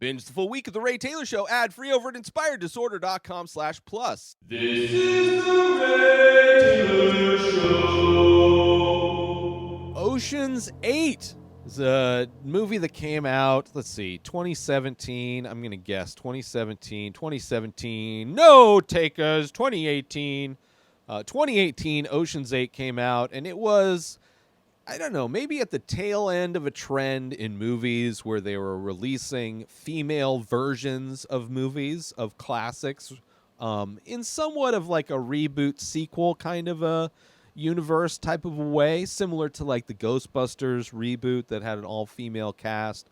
Binge the full week of The Ray Taylor Show ad-free over at inspireddisorder.com/plus. This is The Ray Taylor Show. Ocean's 8 is a movie that came out, 2017. I'm going to guess 2017. No takers, 2018. 2018, Ocean's 8 came out, and it was, I don't know, maybe at the tail end of a trend in movies where they were releasing female versions of movies, of classics, in somewhat of like a reboot sequel kind of a universe type of a way, similar to like the Ghostbusters reboot that had an all-female cast.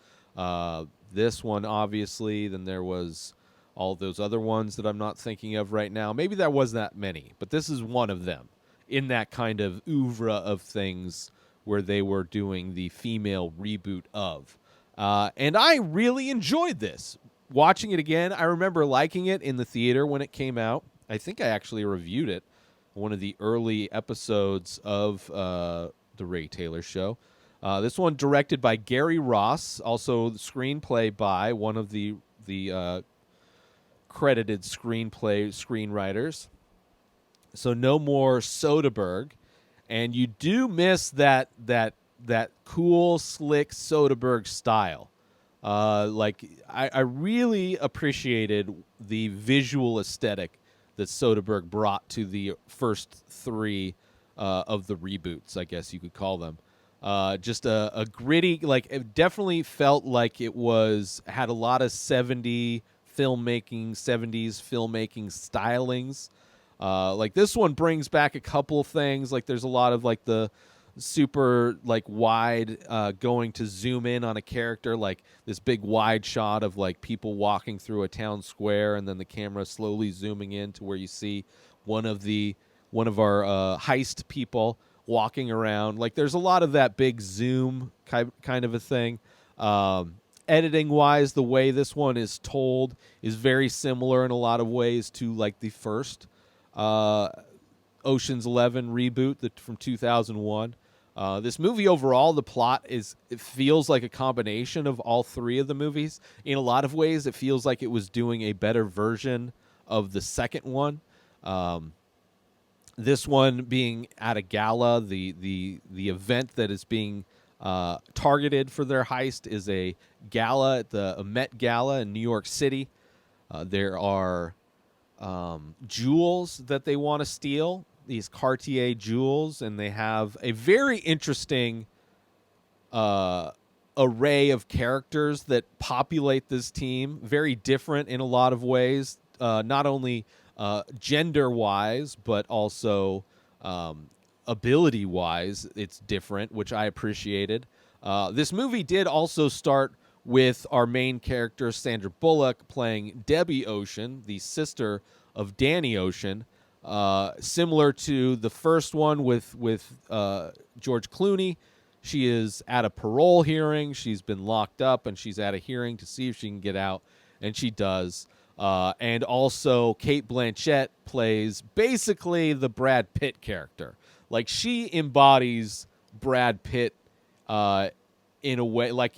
This one, obviously, then there was all those other ones that I'm not thinking of right now. Maybe there was that many, but this is one of them in that kind of oeuvre of things where they were doing the female reboot of. And I really enjoyed this. Watching it again, I remember liking it in the theater when it came out. I think I actually reviewed it in one of the early episodes of The Ray Taylor Show. This one directed by Gary Ross, also the screenplay by one of the credited screenwriters. So no more Soderbergh. And you do miss that cool, slick Soderbergh style. I really appreciated the visual aesthetic that Soderbergh brought to the first three of the reboots, I guess you could call them. Just a gritty, like it definitely felt like it had a lot of 70s filmmaking stylings. Like this one brings back a couple things. Like there's a lot of like the super like wide going to zoom in on a character, like this big wide shot of like people walking through a town square, and then the camera slowly zooming in to where you see one of our heist people walking around. Like there's a lot of that big zoom kind of a thing. Editing wise, the way this one is told is very similar in a lot of ways to like the first Ocean's 11 reboot from 2001. This movie overall, the plot it feels like a combination of all three of the movies. In a lot of ways, it feels like it was doing a better version of the second one. This one being at a gala, the event that is being targeted for their heist is a gala at a Met Gala in New York City. There are jewels that they want to steal, these Cartier jewels, and they have a very interesting array of characters that populate this team, very different in a lot of ways, not only gender-wise, but also ability-wise. It's different, which I appreciated. This movie did also start with our main character, Sandra Bullock, playing Debbie Ocean, the sister of Danny Ocean, similar to the first one with George Clooney. She is at a parole hearing. She's been locked up, and she's at a hearing to see if she can get out, and she does. And also, Cate Blanchett plays basically the Brad Pitt character. Like, she embodies Brad Pitt in a way. Like,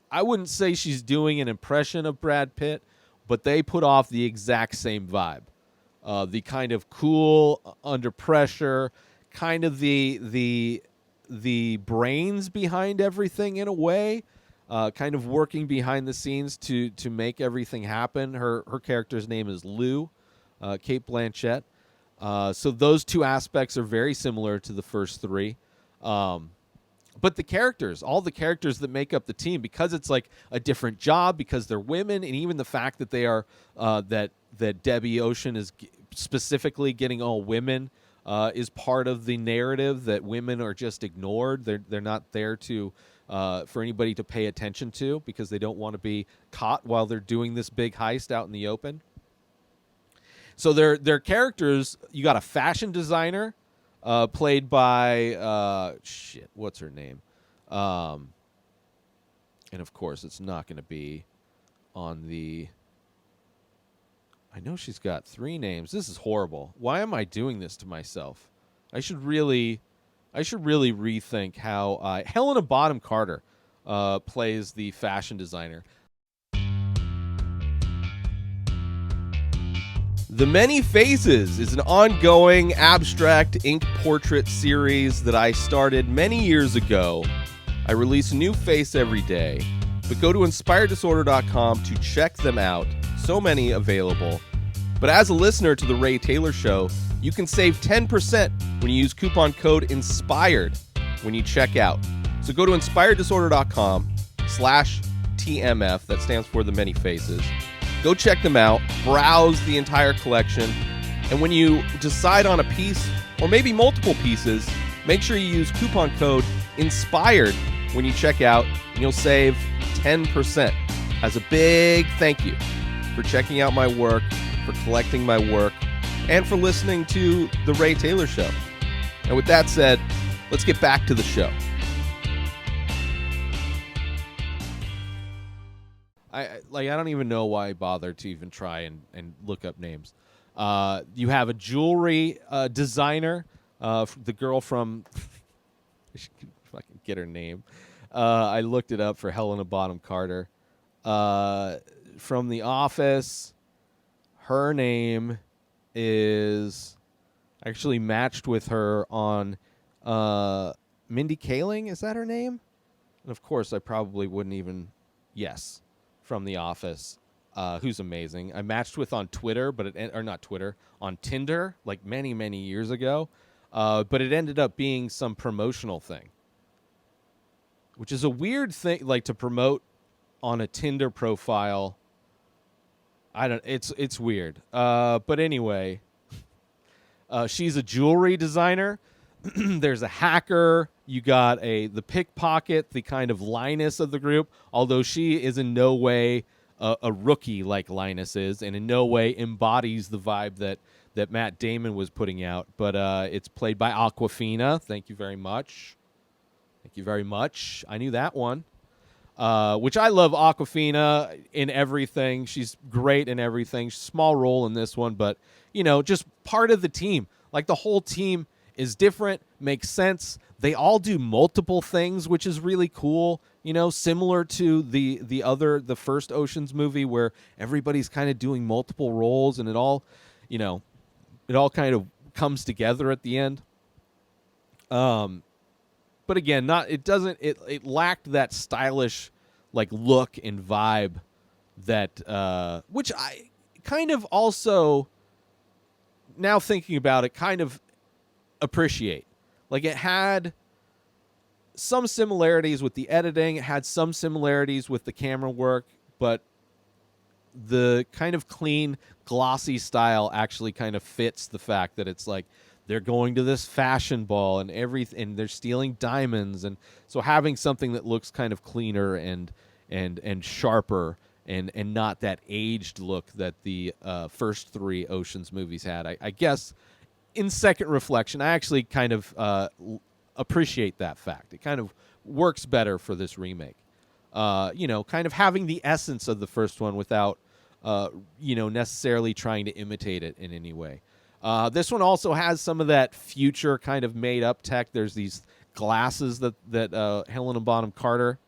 I wouldn't say she's doing an impression of Brad Pitt, but they put off the exact same vibe. The kind of cool, under pressure, kind of the brains behind everything in a way, kind of working behind the scenes to make everything happen. Her character's name is Lou, Cate Blanchett. So those two aspects are very similar to the first three. But the characters, all the characters that make up the team, because it's like a different job, because they're women, and even the fact that they are that Debbie Ocean is specifically getting all women is part of the narrative, that women are just ignored. They're not there to for anybody to pay attention to, because they don't want to be caught while they're doing this big heist out in the open. So their characters, you got a fashion designer played by what's her name? And of course, it's not going to be on the. I know she's got 3 names. This is horrible. Why am I doing this to myself? I should really rethink how Helena Bonham Carter plays the fashion designer. The Many Faces is an ongoing abstract ink portrait series that I started many years ago. I release a new face every day, but go to inspireddisorder.com to check them out. So many available. But as a listener to The Ray Taylor Show, you can save 10% when you use coupon code INSPIRED when you check out. So go to inspireddisorder.com/TMF, that stands for The Many Faces. Go check them out, browse the entire collection, and when you decide on a piece, or maybe multiple pieces, make sure you use coupon code INSPIRED when you check out, and you'll save 10%. As a big thank you for checking out my work, for collecting my work, and for listening to The Ray Taylor Show. And with that said, let's get back to the show. I don't even know why I bothered to even try and look up names. You have a jewelry designer, the girl from I should fucking get her name. I looked it up for Helena Bonham Carter. From The Office, her name is actually matched with her on Mindy Kaling. Is that her name? And of course, I probably wouldn't even. Yes. From The Office, who's amazing. I matched with on Twitter, on Tinder, like many, many years ago. But it ended up being some promotional thing, which is a weird thing, like to promote on a Tinder profile. It's weird. But anyway, she's a jewelry designer. There's a hacker. You got the pickpocket, the kind of Linus of the group, although she is in no way a rookie like Linus is, and in no way embodies the vibe that Matt Damon was putting out. But it's played by Awkwafina. Thank you very much. Thank you very much. I knew that one. Which I love Awkwafina in everything. She's great in everything. Small role in this one, but, just part of the team. Like the whole team is different, makes sense. They all do multiple things, which is really cool. Similar to the first Ocean's movie where everybody's kind of doing multiple roles and it all kind of comes together at the end. But again, it lacked that stylish like look and vibe that which I kind of also, now thinking about it, kind of appreciate. Like it had some similarities with the editing, it had some similarities with the camera work, but the kind of clean, glossy style actually kind of fits the fact that it's like they're going to this fashion ball and everything, and they're stealing diamonds, and so having something that looks kind of cleaner and sharper and not that aged look that the first three Ocean's movies had. I guess in second reflection, I actually kind of appreciate that fact. It kind of works better for this remake. Kind of having the essence of the first one without, necessarily trying to imitate it in any way. This one also has some of that future kind of made-up tech. There's these glasses that Helena Bonham Carter,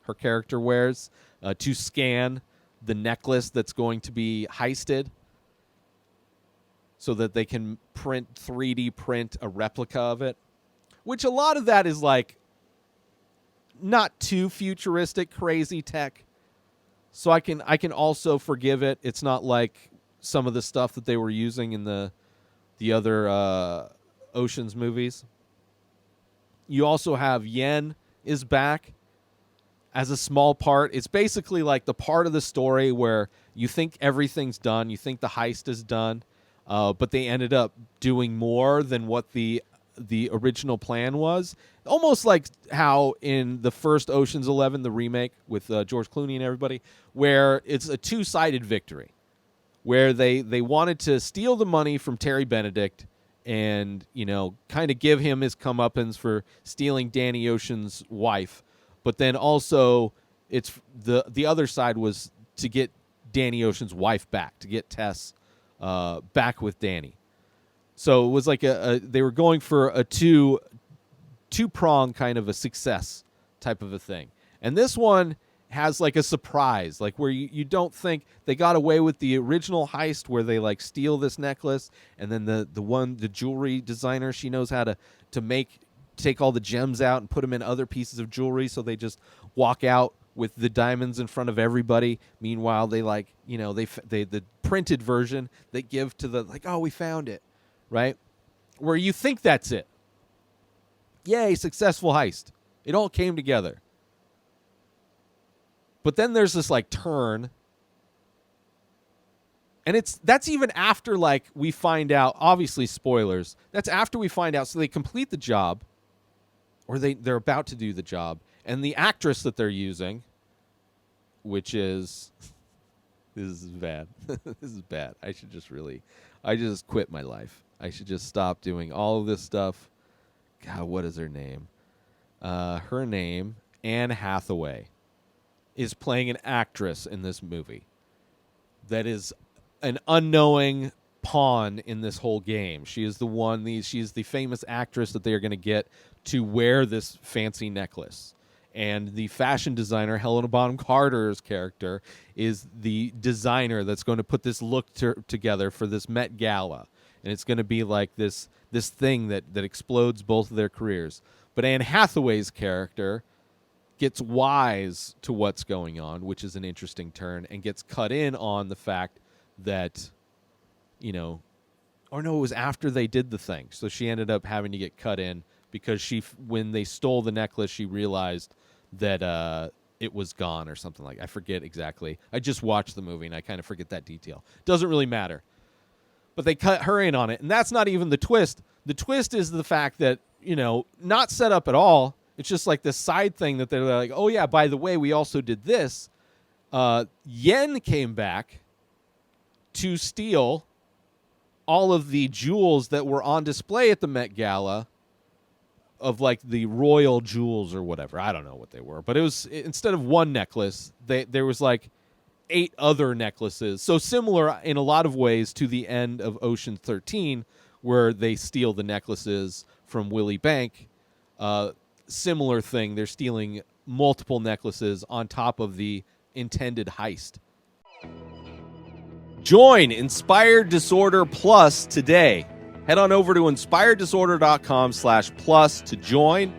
her character, wears to scan the necklace that's going to be heisted, so that they can 3D print a replica of it, which a lot of that is like not too futuristic, crazy tech. So I can also forgive it. It's not like some of the stuff that they were using in the other Ocean's movies. You also have Yen is back as a small part. It's basically like the part of the story where you think everything's done, you think the heist is done, but they ended up doing more than what the original plan was. Almost like how in the first Ocean's 11, the remake with George Clooney and everybody, where it's a two-sided victory, where they wanted to steal the money from Terry Benedict and, kind of give him his comeuppance for stealing Danny Ocean's wife. But then also it's the other side was to get Danny Ocean's wife back, to get Tess back with Danny. So it was like they were going for a two-prong kind of a success type of a thing. And this one has like a surprise, like where you don't think they got away with the original heist where they like steal this necklace, and then the jewelry designer, she knows how to take all the gems out and put them in other pieces of jewelry, so they just walk out with the diamonds in front of everybody. Meanwhile, they like, they the printed version they give to the, like, oh, we found it, right? Where you think that's it. Yay, successful heist. It all came together. But then there's this like turn, and that's even after like we find out, obviously spoilers. That's after we find out. So they complete the job, or they're about to do the job, and the actress that they're using, which is this is bad. This is bad. I just quit my life. I should just stop doing all of this stuff. God, what is her name? Her name, Anne Hathaway, is playing an actress in this movie that is an unknowing pawn in this whole game. She is she's the famous actress that they are going to get to wear this fancy necklace. And the fashion designer, Helena Bonham Carter's character, is the designer that's going to put this look together for this Met Gala. And it's going to be like this thing that explodes both of their careers. But Anne Hathaway's character gets wise to what's going on, which is an interesting turn, and gets cut in on the fact that, it was after they did the thing. So she ended up having to get cut in because when they stole the necklace, she realized that it was gone or something like that. I forget exactly. I just watched the movie and I kind of forget that detail. Doesn't really matter. But they cut her in on it, and that's not even the twist. The twist is the fact that, not set up at all. It's just like this side thing that they're like, oh, yeah, by the way, we also did this. Yen came back to steal all of the jewels that were on display at the Met Gala, of like the royal jewels or whatever. I don't know what they were. But it was, instead of one necklace, there was like 8 other necklaces. So similar in a lot of ways to the end of Ocean 13, where they steal the necklaces from Willie Bank. Similar thing. They're stealing multiple necklaces on top of the intended heist. Join Inspired Disorder Plus today. Head on over to inspireddisorder.com/plus to join.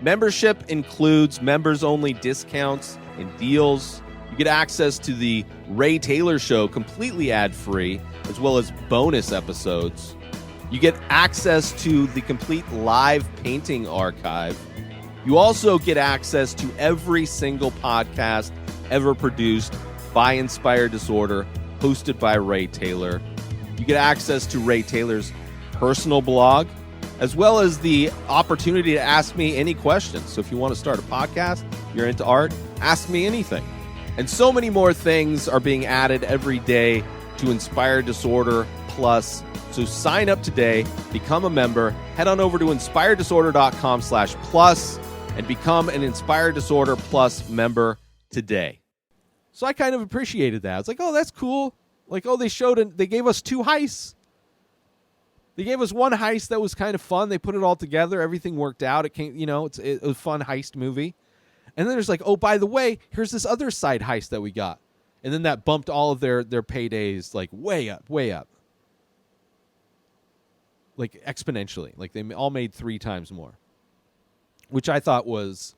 Membership includes members-only discounts and deals. You get access to the Ray Taylor Show completely ad-free, as well as bonus episodes. You get access to the complete live painting archive. You also get access to every single podcast ever produced by Inspired Disorder, hosted by Ray Taylor. You get access to Ray Taylor's personal blog, as well as the opportunity to ask me any questions. So if you want to start a podcast, you're into art, ask me anything. And so many more things are being added every day to Inspired Disorder Plus. So sign up today, become a member, head on over to inspireddisorder.com/plus and become an Inspired Disorder Plus member today. So I kind of appreciated that. I was like, oh, that's cool. Like, oh, they gave us 2 heists. They gave us one heist that was kind of fun. They put it all together. Everything worked out. It came, it was a fun heist movie. And then there's like, oh, by the way, here's this other side heist that we got. And then that bumped all of their paydays like way up. Like exponentially. Like they all made 3 times more. Which I thought was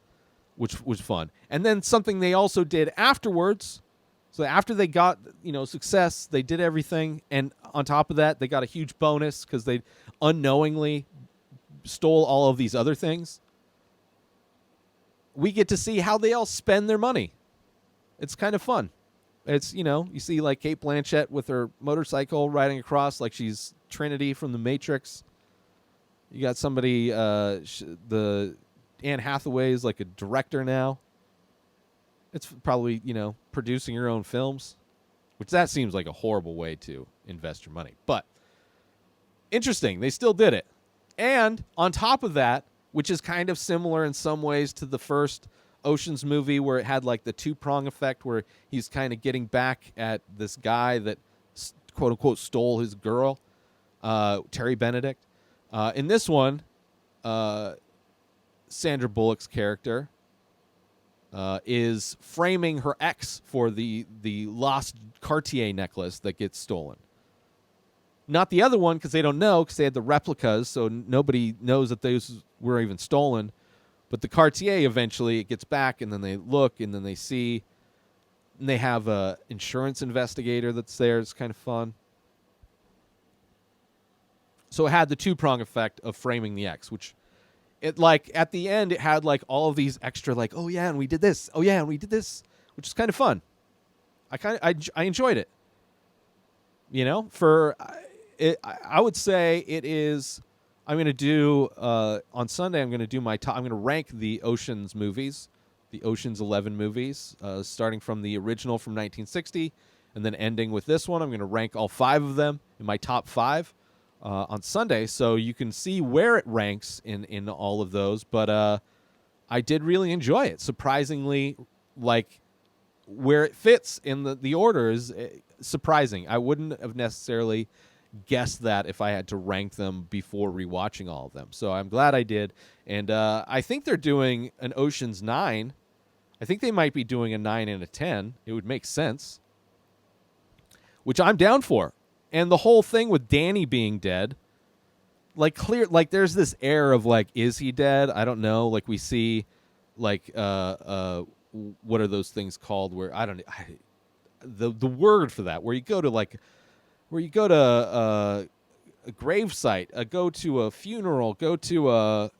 fun. And then something they also did afterwards. So after they got, success, they did everything. And on top of that, they got a huge bonus because they unknowingly stole all of these other things. We get to see how they all spend their money. It's kind of fun. It's, you see like Cate Blanchett with her motorcycle riding across like she's Trinity from The Matrix. You got somebody, the Anne Hathaway is like a director now. It's probably, producing her own films, which that seems like a horrible way to invest your money. But interesting. They still did it. And on top of that, which is kind of similar in some ways to the first Ocean's movie where it had like the 2-prong effect where he's kind of getting back at this guy that quote unquote stole his girl, Terry Benedict. In this one, Sandra Bullock's character, is framing her ex for the lost Cartier necklace that gets stolen. Not the other one, because they don't know, because they had the replicas, so nobody knows that those were even stolen. But the Cartier, eventually, it gets back, and then they look, and then they see, and they have a insurance investigator that's there. It's kind of fun. So it had the two-prong effect of framing the ex, which, it like at the end, it had like all of these extra, like, oh yeah, and we did this, oh yeah, and we did this, which is kind of fun. I enjoyed it. You know, I would say it is. I'm going to do on Sunday. I'm going to do my top. I'm going to rank the Ocean's movies, the Ocean's 11 movies, starting from the original from 1960, and then ending with this one. I'm going to rank all 5 of them in my top 5 on Sunday, so you can see where it ranks in all of those. But I did really enjoy it. Surprisingly, like where it fits in the order is surprising. I wouldn't have necessarily guessed that if I had to rank them before rewatching all of them. So I'm glad I did. And I think they're doing an Ocean's 9. I think they might be doing a 9 and a 10. It would make sense, which I'm down for. And the whole thing with Danny being dead, like there's this air of like, is he dead? I don't know. Like we see, like what are those things called? Where the word for that, where you go to a grave site, go to a funeral, go to a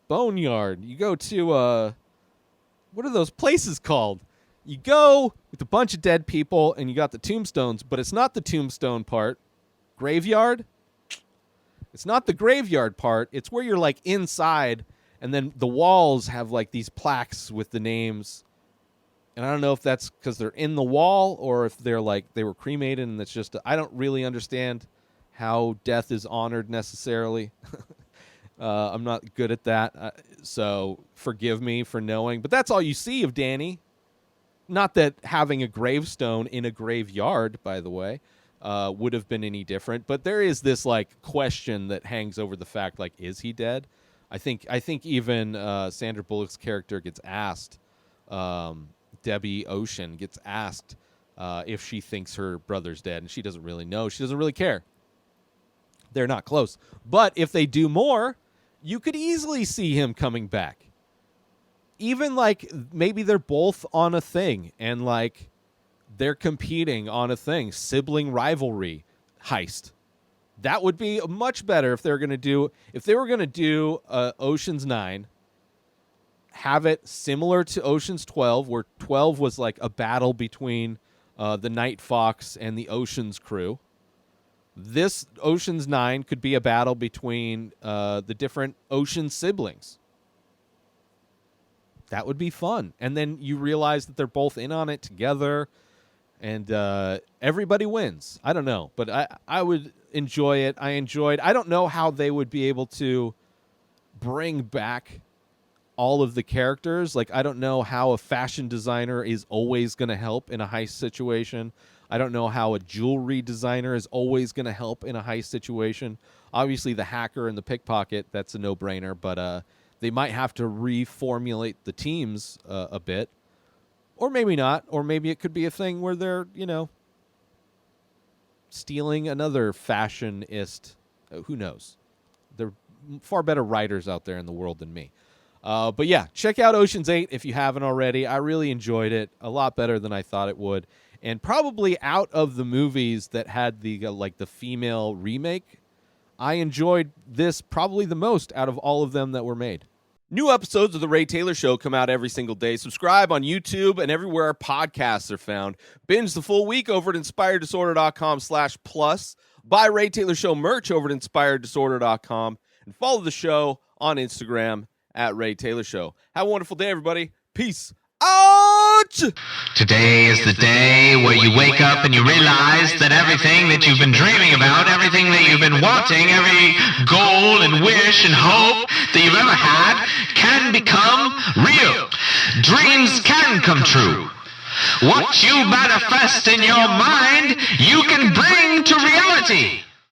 boneyard, you go to what are those places called? You go with a bunch of dead people and you got the tombstones, but it's not the tombstone part. Graveyard? It's not the graveyard part. It's where you're like inside and then the walls have like these plaques with the names. And I don't know if that's because they're in the wall or if they're like they were cremated and it's just I don't really understand how death is honored necessarily. I'm not good at that, so forgive me for knowing. But that's all you see of Danny. Not that having a gravestone in a graveyard, by the way, would have been any different. But there is this like question that hangs over the fact, like, is he dead? I think even Sandra Bullock's character gets asked. Debbie Ocean gets asked if she thinks her brother's dead, and she doesn't really know. She doesn't really care. They're not close. But if they do more, you could easily see him coming back. Even like maybe they're both on a thing and like they're competing on a thing, sibling rivalry heist. That would be much better if they were going to do Ocean's 9. Have it similar to Ocean's 12, where 12 was like a battle between the Night Fox and the Ocean's crew. This Ocean's 9 could be a battle between the different Ocean siblings. That would be fun. And then you realize that they're both in on it together, and everybody wins. I don't know, but I would enjoy it. I don't know how they would be able to bring back all of the characters. Like, I don't know how a fashion designer is always going to help in a heist situation. I don't know how a jewelry designer is always going to help in a heist situation. Obviously, the hacker and the pickpocket, that's a no-brainer, but they might have to reformulate the teams a bit. Or maybe not. Or maybe it could be a thing where they're, stealing another fashionist. Who knows? There are far better writers out there in the world than me. But yeah, check out Ocean's 8 if you haven't already. I really enjoyed it. A lot better than I thought it would. And probably out of the movies that had the female remake, I enjoyed this probably the most out of all of them that were made. New episodes of The Ray Taylor Show come out every single day. Subscribe on YouTube and everywhere our podcasts are found. Binge the full week over at inspireddisorder.com/plus. Buy Ray Taylor Show merch over at inspireddisorder.com. And follow the show on Instagram at Ray Taylor Show. Have a wonderful day, everybody. Peace out! Today is the day where you wake up and you realize that everything that you've been dreaming about, everything that you've been wanting, every goal and wish and hope that you've ever had can become real. Dreams can come true. What you manifest in your mind, you can bring to reality.